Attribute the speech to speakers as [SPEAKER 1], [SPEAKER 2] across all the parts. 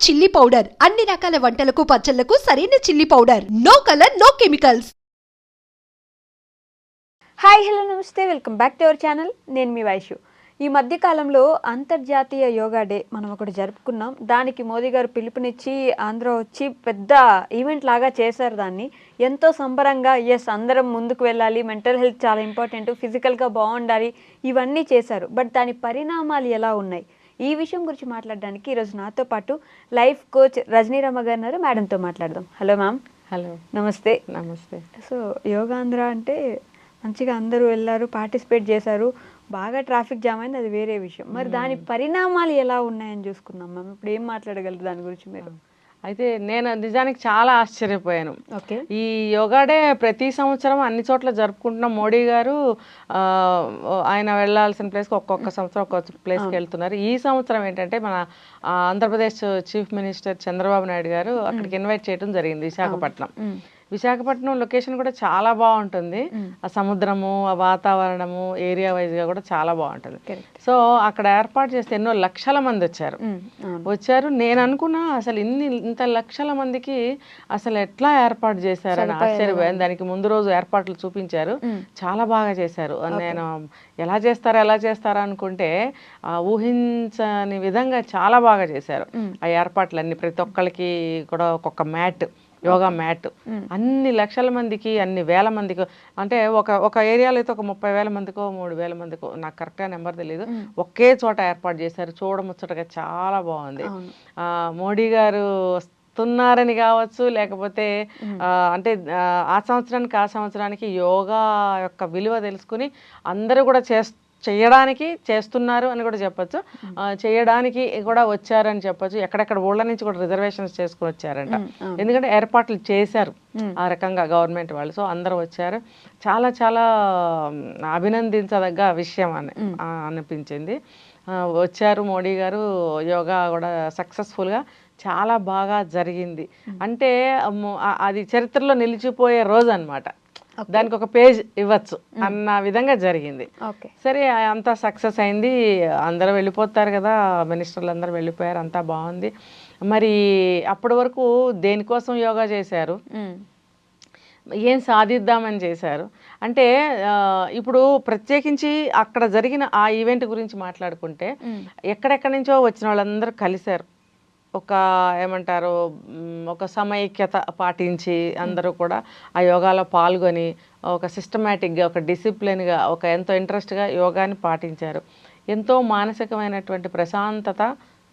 [SPEAKER 1] Chilli powder అన్ని రకాల వంటలకు పచ్చళ్లకు సరైన chilli powder. No colour no chemicals.
[SPEAKER 2] Hi hello నమస్తే, welcome back to our channel. నేను మీ వైషు. ఈ మధ్యకాలంలో అంతర్జాతీయ యోగా డే మనం ఒకటి జరుపుకున్నాం. దానికి మోదీ గారు పిలుపునిచ్చి ఆంధ్ర వచ్చి పెద్ద ఈవెంట్ లాగా చేశారు. దాన్ని ఎంతో సంబరంగా అందరం ముందుకు వెళ్ళాలి, మెంటల్ హెల్త్ చాలా ఇంపార్టెంట్, ఫిజికల్గా బాగుండాలి, ఇవన్నీ చేశారు. బట్ దాని పరిణామాలు ఎలా ఉన్నాయి, ఈ విషయం గురించి మాట్లాడడానికి ఈరోజు నాతో పాటు లైఫ్ కోచ్ రజనీరమ్మ గారు ఉన్నారు. మేడంతో మాట్లాడదాం. Hello ma'am.
[SPEAKER 3] హలో,
[SPEAKER 2] నమస్తే.
[SPEAKER 3] నమస్తే.
[SPEAKER 2] సో యోగాంధ్ర అంటే మంచిగా అందరూ వెళ్ళారు, పార్టిసిపేట్ చేశారు, బాగా ట్రాఫిక్ జామ్ అయింది, అది వేరే విషయం. మరి దాని పరిణామాలు ఎలా ఉన్నాయని చూసుకుందాం మ్యామ్. ఇప్పుడు ఏం మాట్లాడగలరు దాని గురించి మీరు?
[SPEAKER 3] అయితే నేను నిజానికి చాలా ఆశ్చర్యపోయాను.
[SPEAKER 2] ఓకే,
[SPEAKER 3] ఈ యోగా డే ప్రతి సంవత్సరం అన్ని చోట్ల జరుపుకుంటున్న మోడీ గారు ఆయన వెళ్ళాల్సిన ప్లేస్కి ఒక్కొక్క సంవత్సరం ఒక్కొక్క ప్లేస్కి వెళ్తున్నారు. ఈ సంవత్సరం ఏంటంటే మన ఆంధ్రప్రదేశ్ చీఫ్ మినిస్టర్ చంద్రబాబు నాయుడు గారు అక్కడికి ఇన్వైట్ చేయడం జరిగింది, విశాఖపట్నం. విశాఖపట్నం లొకేషన్ కూడా చాలా బాగుంటుంది. ఆ సముద్రము, ఆ వాతావరణము, ఏరియా వైజ్గా కూడా చాలా బాగుంటుంది. సో అక్కడ ఏర్పాటు చేస్తే ఎన్నో లక్షల మంది వచ్చారు. నేను అనుకున్నా అసలు ఇంత లక్షల మందికి అసలు ఎట్లా ఏర్పాటు చేశారని ఆశ్చర్యపోయాను. దానికి ముందు రోజు ఏర్పాట్లు చూపించారు, చాలా బాగా చేశారు. నేను ఎలా చేస్తారా అనుకుంటే ఊహించని విధంగా చాలా బాగా చేశారు ఆ ఏర్పాట్లన్నీ. ప్రతి ఒక్కరికి కూడా ఒక్కొక్క మ్యాట్, యోగా మ్యాట్ అన్ని లక్షల మందికి, అన్ని వేల మందికి, అంటే ఒక ఏరియాలో అయితే ఒక 30,000 మందికో 3,000 మందికో, నాకు కరెక్ట్గా నెంబర్ తెలియదు, ఒకే చోట ఏర్పాటు చేశారు. చూడముచ్చటగా చాలా బాగుంది. మోడీ గారు వస్తున్నారని కావచ్చు, లేకపోతే అంటే ఆ సంవత్సరానికి యోగా యొక్క విలువ తెలుసుకుని అందరూ కూడా చేస్తున్నారు అని కూడా చెప్పచ్చు. చేయడానికి కూడా వచ్చారని చెప్పచ్చు. ఎక్కడెక్కడ ఊళ్ళ నుంచి కూడా రిజర్వేషన్స్ చేసుకుని వచ్చారంట, ఎందుకంటే ఏర్పాట్లు చేశారు ఆ రకంగా గవర్నమెంట్ వాళ్ళు. సో అందరూ వచ్చారు. చాలా చాలా అభినందించదగ్గ విషయం అనిపించింది. వచ్చారు మోడీ గారు. యోగా కూడా సక్సెస్ఫుల్గా చాలా బాగా జరిగింది. అంటే అది చరిత్రలో నిలిచిపోయే రోజు అన్నమాట. దానికి ఒక పేజ్ ఇవ్వచ్చు అన్న విధంగా జరిగింది. సరే, అంతా సక్సెస్ అయింది. అందరూ వెళ్ళిపోతారు కదా, మినిస్టర్లు అందరూ వెళ్ళిపోయారు, అంతా బాగుంది. మరి అప్పటి వరకు దేనికోసం యోగా చేశారు, ఏం సాధిద్దామని చేశారు అంటే, ఇప్పుడు ప్రత్యేకించి అక్కడ జరిగిన ఆ ఈవెంట్ గురించి మాట్లాడుకుంటే ఎక్కడెక్కడి నుంచో వచ్చిన వాళ్ళందరూ కలిశారు. ఏమంటారు, ఒక సమైక్యత పాటించి అందరూ కూడా ఆ యోగాలో పాల్గొని ఒక సిస్టమేటిక్గా, ఒక డిసిప్లిన్గా, ఒక ఎంతో ఇంట్రెస్ట్గా యోగాని పాటించారు. ఎంతో మానసికమైనటువంటి ప్రశాంతత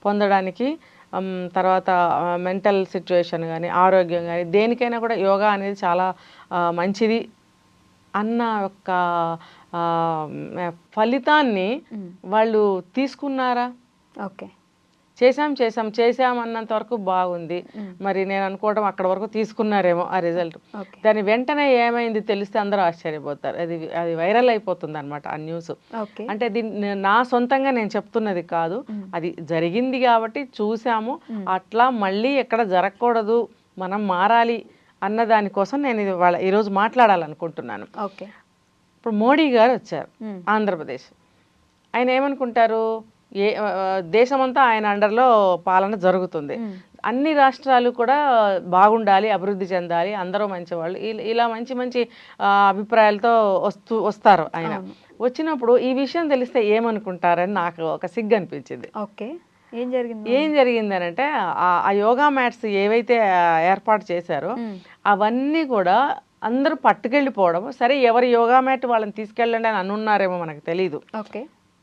[SPEAKER 3] పొందడానికి, తర్వాత మెంటల్ సిచ్యువేషన్ కానీ, ఆరోగ్యం కానీ, దేనికైనా కూడా యోగా అనేది చాలా మంచిది అన్న ఒక ఫలితాన్ని వాళ్ళు తీసుకున్నారా?
[SPEAKER 2] ఓకే,
[SPEAKER 3] చేసాం అన్నంత వరకు బాగుంది. మరి నేను అనుకోవడం అక్కడ వరకు తీసుకున్నారేమో ఆ రిజల్ట్. దాని వెంటనే ఏమైంది తెలిస్తే అందరూ ఆశ్చర్యపోతారు. అది వైరల్ అయిపోతుంది అనమాట ఆ న్యూస్. అంటే నా సొంతంగా నేను చెప్తున్నది కాదు, అది జరిగింది కాబట్టి చూసాము. అట్లా మళ్ళీ ఎక్కడ జరగకూడదు, మనం మారాలి అన్న దానికోసం నేను ఈరోజు మాట్లాడాలనుకుంటున్నాను. ఇప్పుడు మోడీ గారు వచ్చారు ఆంధ్రప్రదేశ్. ఆయన ఏమనుకుంటారు, దేశమంతా ఆయన అండర్లో పాలన జరుగుతుంది, అన్ని రాష్ట్రాలు కూడా బాగుండాలి, అభివృద్ధి చెందాలి, అందరూ మంచివాళ్ళు, ఇలా మంచి మంచి అభిప్రాయాలతో వస్తారు. ఆయన వచ్చినప్పుడు ఈ విషయం తెలిస్తే ఏమనుకుంటారని నాకు ఒక సిగ్గు అనిపించింది. ఏం జరిగింది అని అంటే, ఆ యోగా మ్యాట్స్ ఏవైతే ఏర్పాటు చేశారో అవన్నీ కూడా అందరూ పట్టుకెళ్ళిపోవడం. సరే, ఎవరి యోగా మ్యాట్ వాళ్ళని తీసుకెళ్ళండి అని అనున్నారేమో మనకు తెలీదు.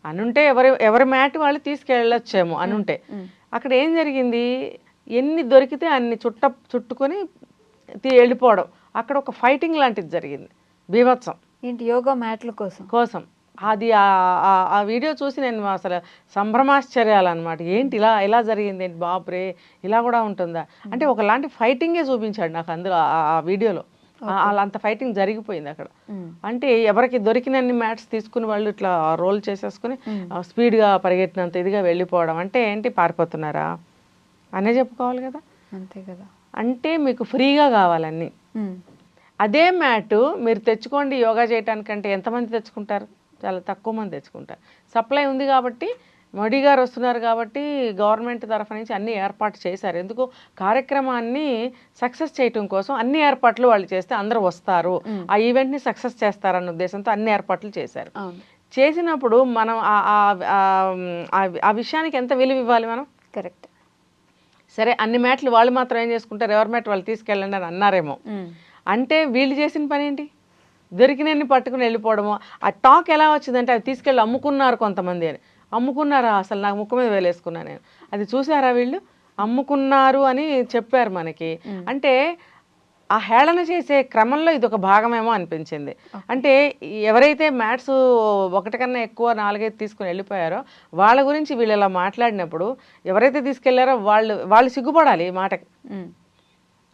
[SPEAKER 3] అనుంటే ఎవరి మ్యాట్ వాళ్ళు తీసుకెళ్ళొచ్చేమో అనుంటే. అక్కడ ఏం జరిగింది, ఎన్ని దొరికితే అన్ని చుట్టుకొని వెళ్ళిపోవడం. అక్కడ ఒక ఫైటింగ్ లాంటిది జరిగింది, బీభత్సం.
[SPEAKER 2] ఏంటి, యోగా మ్యాట్ల కోసం
[SPEAKER 3] అది ఆ వీడియో చూసి నేను అసలు సంభ్రమాశ్చర్యాలన్నమాట. ఏంటి ఇలా జరిగింది, ఏంటి బాబ్రే, ఇలా కూడా ఉంటుందా అంటే ఒకలాంటి ఫైటింగే చూపించాడు నాకు అందులో ఆ వీడియోలో. అంత ఫైటింగ్ జరిగిపోయింది అక్కడ. అంటే ఎవరికి దొరికినన్ని మ్యాట్స్ తీసుకుని వాళ్ళు ఇట్లా రోల్ చేసేసుకుని స్పీడ్గా పరిగెట్టినంత ఇదిగా వెళ్ళిపోవడం. అంటే ఏంటి, పారిపోతున్నారా అనే చెప్పుకోవాలి కదా.
[SPEAKER 2] అంతే కదా.
[SPEAKER 3] అంటే మీకు ఫ్రీగా కావాలన్నీ. అదే మ్యాటు మీరు తెచ్చుకోండి యోగా చేయడానికంటే ఎంతమంది తెచ్చుకుంటారు? చాలా తక్కువ మంది తెచ్చుకుంటారు. సప్లై ఉంది కాబట్టి మోడీ గారు వస్తున్నారు కాబట్టి గవర్నమెంట్ తరఫు నుంచి అన్ని ఏర్పాటు చేశారు. ఎందుకు కార్యక్రమాన్ని సక్సెస్ చేయటం కోసం అన్ని ఏర్పాట్లు వాళ్ళు చేస్తే అందరూ వస్తారు, ఆ ఈవెంట్ని సక్సెస్ చేస్తారన్న ఉద్దేశంతో అన్ని ఏర్పాట్లు చేశారు. చేసినప్పుడు మనం ఆ విషయానికి ఎంత విలువ ఇవ్వాలి మనం?
[SPEAKER 2] కరెక్ట్.
[SPEAKER 3] సరే అన్ని మ్యాట్లు వాళ్ళు మాత్రం ఏం చేసుకుంటారు, ఎవరి మ్యాట్ వాళ్ళు తీసుకెళ్ళండి అని అన్నారేమో. అంటే వీళ్ళు చేసిన పని ఏంటి? దొరికినన్ని పట్టుకుని వెళ్ళిపోవడము. ఆ టాక్ ఎలా వచ్చిందంటే అవి తీసుకెళ్ళి అమ్ముకున్నారు కొంతమంది అని. అమ్ముకున్నారా? అసలు నాకు ముక్కు మీద వేలేసుకున్నాను నేను. అది చూసారా వీళ్ళు? అమ్ముకున్నారు అని చెప్పారు మనకి. అంటే ఆ హేళన చేసే క్రమంలో ఇది ఒక భాగమేమో అనిపించింది. అంటే ఎవరైతే మ్యాట్స్ ఒకటి కన్నా ఎక్కువ 4-5 తీసుకుని వెళ్ళిపోయారో వాళ్ళ గురించి వీళ్ళు ఇలా మాట్లాడినప్పుడు ఎవరైతే తీసుకెళ్లారో వాళ్ళు సిగ్గుపడాలి ఈ మాటకి.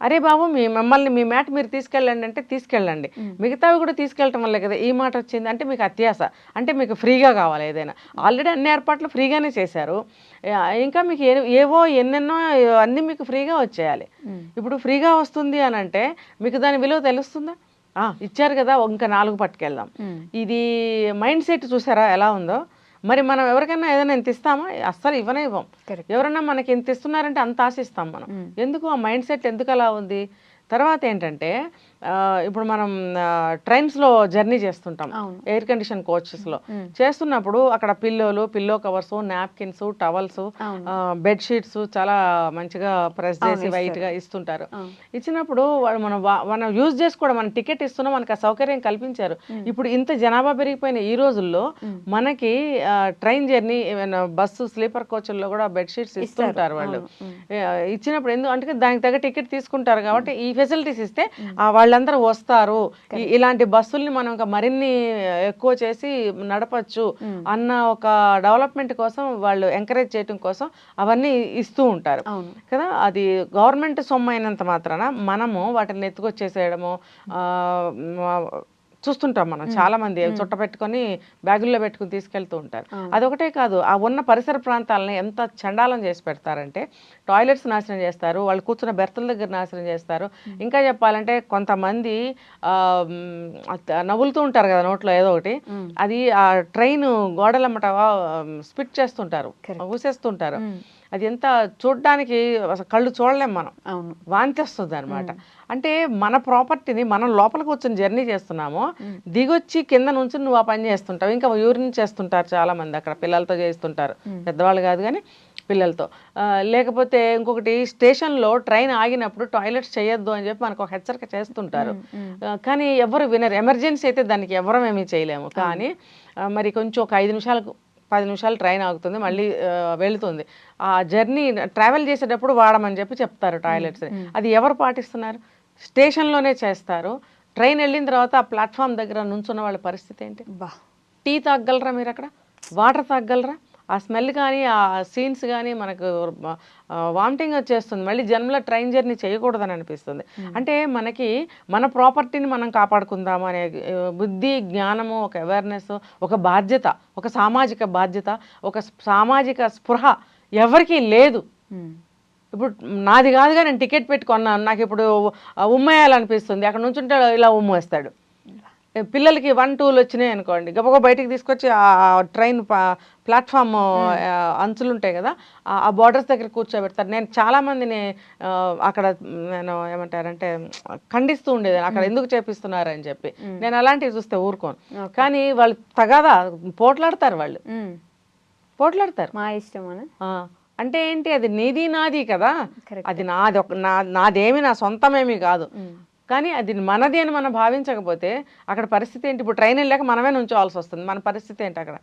[SPEAKER 3] అరే బాబు మిమ్మల్ని మీ మ్యాట్ మీరు తీసుకెళ్ళండి అంటే తీసుకెళ్ళండి, మిగతావి కూడా తీసుకెళ్ళటం వల్లే కదా ఈ మాట వచ్చింది. అంటే మీకు అత్యాస, అంటే మీకు ఫ్రీగా కావాలి ఏదైనా. ఆల్రెడీ అన్ని ఏర్పాట్లు ఫ్రీగానే చేశారు, ఇంకా మీకు ఏవో ఎన్నెన్నో అన్నీ మీకు ఫ్రీగా వచ్చేయాలి. ఇప్పుడు ఫ్రీగా వస్తుంది అని అంటే మీకు దాని విలువ తెలుస్తుందా? ఇచ్చారు కదా ఇంకా 4 పట్టుకెళ్దాం. ఇది మైండ్ సెట్ చూసారా ఎలా ఉందో? మరి మనం ఎవరికైనా ఏదైనా ఇంత ఇస్తామా? అస్సలు ఇవ్వనే ఇవ్వం. ఎవరన్నా మనకి ఇంత ఇస్తున్నారంటే అంత ఆశిస్తాం మనం. ఎందుకు? ఆ మైండ్ సెట్ ఎందుకు అలా ఉంది? తర్వాత ఏంటంటే ఇప్పుడు మనం ట్రైన్స్లో జర్నీ చేస్తుంటాం, ఎయిర్ కండిషన్ కోచెస్లో చేస్తున్నప్పుడు అక్కడ pillow covers, napkins, towels, bedsheets చాలా మంచిగా ప్రెస్ చేసి వైట్గా ఇస్తుంటారు. ఇచ్చినప్పుడు వాళ్ళు మనం యూజ్ చేసుకోవడం, మన టికెట్ ఇస్తున్నాం, మనకు ఆ సౌకర్యం కల్పించారు. ఇప్పుడు ఇంత జనాభా పెరిగిపోయిన ఈ రోజుల్లో మనకి ట్రైన్ జర్నీ బస్సు స్లీపర్ కోచ్ల్లో కూడా బెడ్షీట్స్ ఇస్తుంటారు వాళ్ళు. ఇచ్చినప్పుడు అంటే దానికి తగ్గ టికెట్ తీసుకుంటారు కాబట్టి ఈ ఫెసిలిటీస్ ఇస్తే వాళ్ళందరూ వస్తారు, ఇలాంటి బస్సుల్ని మనం ఇంకా మరిన్ని ఎక్కువ చేసి నడపచ్చు అన్న ఒక డెవలప్మెంట్ కోసం వాళ్ళు ఎంకరేజ్ చేయడం కోసం అవన్నీ ఇస్తూ ఉంటారు కదా. అది గవర్నమెంట్ సొమ్ము అయినంత మాత్రాన మనము వాటిని ఎత్తుకొచ్చేసేయడము చూస్తుంటాం మనం. చాలా మంది చుట్ట పెట్టుకొని బ్యాగుల్లో పెట్టుకుని తీసుకెళ్తూ ఉంటారు. అదొకటే కాదు, ఆ ఉన్న పరిసర ప్రాంతాలని ఎంత చండాలం చేసి పెడతారంటే టాయిలెట్స్ నాశనం చేస్తారు, వాళ్ళు కూర్చున్న బెర్తల దగ్గర నాశనం చేస్తారు. ఇంకా చెప్పాలంటే కొంతమంది నవ్వులుతూ ఉంటారు కదా నోట్లో ఏదో ఒకటి, అది ఆ ట్రైన్ గోడలమ్మట స్పిట్ చేస్తుంటారు, ఊసేస్తుంటారు. అది ఎంత చూడడానికి అసలు కళ్ళు చూడలేం మనం, వాంతి వస్తుంది అనమాట. అంటే మన ప్రాపర్టీని మనం లోపల కూర్చొని జర్నీ చేస్తున్నాము, దిగొచ్చి కింద నుంచి నువ్వు ఆ పని చేస్తుంటావు. ఇంకా యూరిన్ చేస్తుంటారు చాలా మంది అక్కడ, పిల్లలతో చేస్తుంటారు, పెద్దవాళ్ళు కాదు కానీ పిల్లలతో. లేకపోతే ఇంకొకటి, స్టేషన్లో ట్రైన్ ఆగినప్పుడు టాయిలెట్స్ చేయొద్దు అని చెప్పి మనకు ఒక హెచ్చరిక చేస్తుంటారు, కానీ ఎవరు వినరు. ఎమర్జెన్సీ అయితే దానికి ఎవరం ఏమీ చేయలేము. కానీ మరి కొంచెం ఒక 5 నిమిషాలకు 10 నిమిషాలు ట్రైన్ ఆగుతుంది, మళ్ళీ వెళుతుంది. ఆ జర్నీ ట్రావెల్ చేసేటప్పుడు వాడమని చెప్తారు టాయిలెట్స్. అది ఎవరు పాటిస్తున్నారు? స్టేషన్లోనే చేస్తారు. ట్రైన్ వెళ్ళిన తర్వాత ఆ ప్లాట్ఫామ్ దగ్గర నుంచున్న వాళ్ళ పరిస్థితి ఏంటి? టీ తాగలరా మీరు? అక్కడ వాటర్ తాగలరా? ఆ స్మెల్ కానీ ఆ సీన్స్ కానీ మనకు వామిటింగ్ వచ్చేస్తుంది. మళ్ళీ జన్మలో ట్రైన్ జర్నీ చేయకూడదని అనిపిస్తుంది. అంటే మనకి మన ప్రాపర్టీని మనం కాపాడుకుందాము అనే బుద్ధి, జ్ఞానము, ఒక అవేర్నెస్, ఒక బాధ్యత, ఒక సామాజిక బాధ్యత, ఒక సామాజిక స్పృహ ఎవరికీ లేదు. ఇప్పుడు నాది కాదుగా, నేను టికెట్ పెట్టుకున్నాను, నాకు ఇప్పుడు ఉమ్మేయాలనిపిస్తుంది, అక్కడ నుంచి ఉంటే ఇలా ఉమ్మేస్తాడు. పిల్లలకి 1, 2లు వచ్చినాయి అనుకోండి, గబగబా బయటికి తీసుకొచ్చి ఆ ట్రైన్ ప్లాట్ఫామ్ అంచులు ఉంటాయి కదా, ఆ బార్డర్స్ దగ్గర కూర్చోబెడతారు. నేను చాలామందిని అక్కడ నేను ఏమంటారంటే ఖండిస్తూ ఉండేది, అక్కడ ఎందుకు చేపిస్తున్నారని చెప్పి. నేను అలాంటివి చూస్తే ఊరుకోను. కానీ వాళ్ళు తగాదా పోట్లాడతారు, వాళ్ళు పోట్లాడతారు.
[SPEAKER 2] మా ఇష్టం
[SPEAKER 3] అంటే ఏంటి? అది నీది నాది కదా, అది నాదేమి నా సొంతమేమి కాదు, కానీ అది మనది అని మనం భావించకపోతే అక్కడ పరిస్థితి ఏంటి? ఇప్పుడు ట్రైన్ వెళ్ళాక మనమే నుంచోవాల్సి వస్తుంది, మన పరిస్థితి ఏంటి అక్కడ?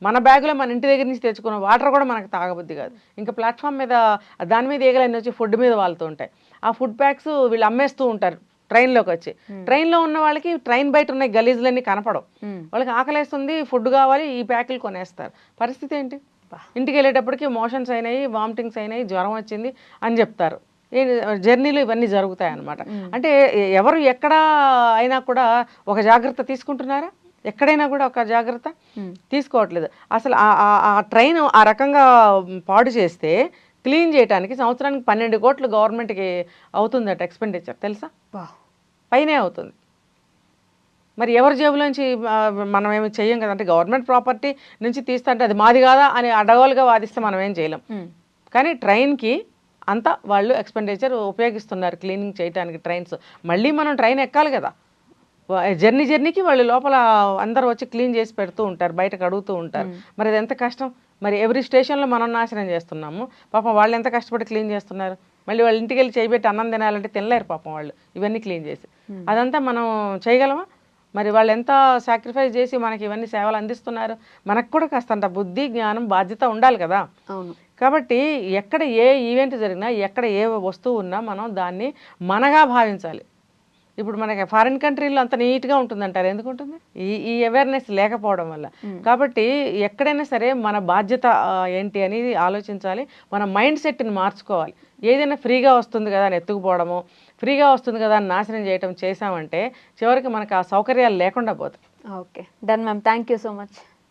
[SPEAKER 3] మన బ్యాగులో మన ఇంటి దగ్గర నుంచి తెచ్చుకున్న వాటర్ కూడా మనకు తాగబుద్ధి కాదు. ఇంకా ప్లాట్ఫామ్ మీద దాని మీద ఈగలన్నీ వచ్చి ఫుడ్ మీద వాళ్తూ ఉంటాయి. ఆ ఫుడ్ ప్యాక్స్ వీళ్ళు అమ్మేస్తూ ఉంటారు ట్రైన్లోకి వచ్చి. ట్రైన్లో ఉన్న వాళ్ళకి ట్రైన్ బయట ఉన్న గలీజులన్నీ కనపడవు, వాళ్ళకి ఆకలేస్తుంది, ఫుడ్ కావాలి, ఈ ప్యాకులు కొనేస్తారు. పరిస్థితి ఏంటి? ఇంటికి వెళ్ళేటప్పటికి మోషన్స్ అయినాయి, వామిటింగ్స్ అయినాయి, జ్వరం వచ్చింది అని చెప్తారు. జర్నీలు ఇవన్నీ జరుగుతాయి అన్నమాట. అంటే ఎవరు ఎక్కడ అయినా కూడా ఒక జాగ్రత్త తీసుకుంటున్నారా? ఎక్కడైనా కూడా ఒక జాగ్రత్త తీసుకోవట్లేదు. అసలు ఆ ట్రైన్ ఆ రకంగా పాడు చేస్తే క్లీన్ చేయడానికి సంవత్సరానికి 12 కోట్లు గవర్నమెంట్కి అవుతుందట ఎక్స్పెండిచర్, తెలుసా? పైనే అవుతుంది. మరి ఎవరి జేబులోంచి మనం ఏమి చెయ్యం కదా. అంటే గవర్నమెంట్ ప్రాపర్టీ నుంచి తీస్తుంటే అది మాది కాదా అని అడగోలుగా వాదిస్తే మనం ఏం చేయలేం. కానీ ట్రైన్కి అంతా వాళ్ళు ఎక్స్పెండిచర్ ఉపయోగిస్తున్నారు క్లీనింగ్ చేయడానికి ట్రైన్స్. మళ్ళీ మనం ట్రైన్ ఎక్కాలి కదా, జర్నీకి వాళ్ళు లోపల అందరూ వచ్చి క్లీన్ చేసి పెడుతూ ఉంటారు, బయటకు అడుగుతూ ఉంటారు. మరి అది ఎంత కష్టం. మరి ఎవ్రీ స్టేషన్లో మనం నాశనం చేస్తున్నాము. పాపం వాళ్ళు ఎంత కష్టపడి క్లీన్ చేస్తున్నారు. మళ్ళీ వాళ్ళ ఇంటికి వెళ్ళి చేయబెట్టి అన్నం తినాలంటే తినలేరు పాపం వాళ్ళు ఇవన్నీ క్లీన్ చేసి. అదంతా మనం చేయగలమా? మరి వాళ్ళు ఎంత సాక్రిఫైస్ చేసి మనకి ఇవన్నీ సేవలు అందిస్తున్నారు. మనకు కూడా కాస్తంత బుద్ధి, జ్ఞానం, బాధ్యత ఉండాలి కదా. కాబట్టి ఎక్కడ ఏ ఈవెంట్ జరిగినా, ఎక్కడ ఏ వస్తువు ఉన్నా మనం దాన్ని మనగా భావించాలి. ఇప్పుడు మనకి ఫారిన్ కంట్రీలో అంత నీట్గా ఉంటుందంటారు, ఎందుకు ఉంటుంది? ఈ అవేర్నెస్ లేకపోవడం వల్ల. కాబట్టి ఎక్కడైనా సరే మన బాధ్యత ఏంటి అనేది ఆలోచించాలి. మన మైండ్ సెట్ని మార్చుకోవాలి. ఏదైనా ఫ్రీగా వస్తుంది కదా అని ఎత్తుకుపోవడము, ఫ్రీగా వస్తుంది కదా అని నాశనం చేయటం చేసామంటే చివరికి మనకు ఆ సౌకర్యాలు లేకుండా పోతాయి.
[SPEAKER 2] Okay, done ma'am, thank you so much.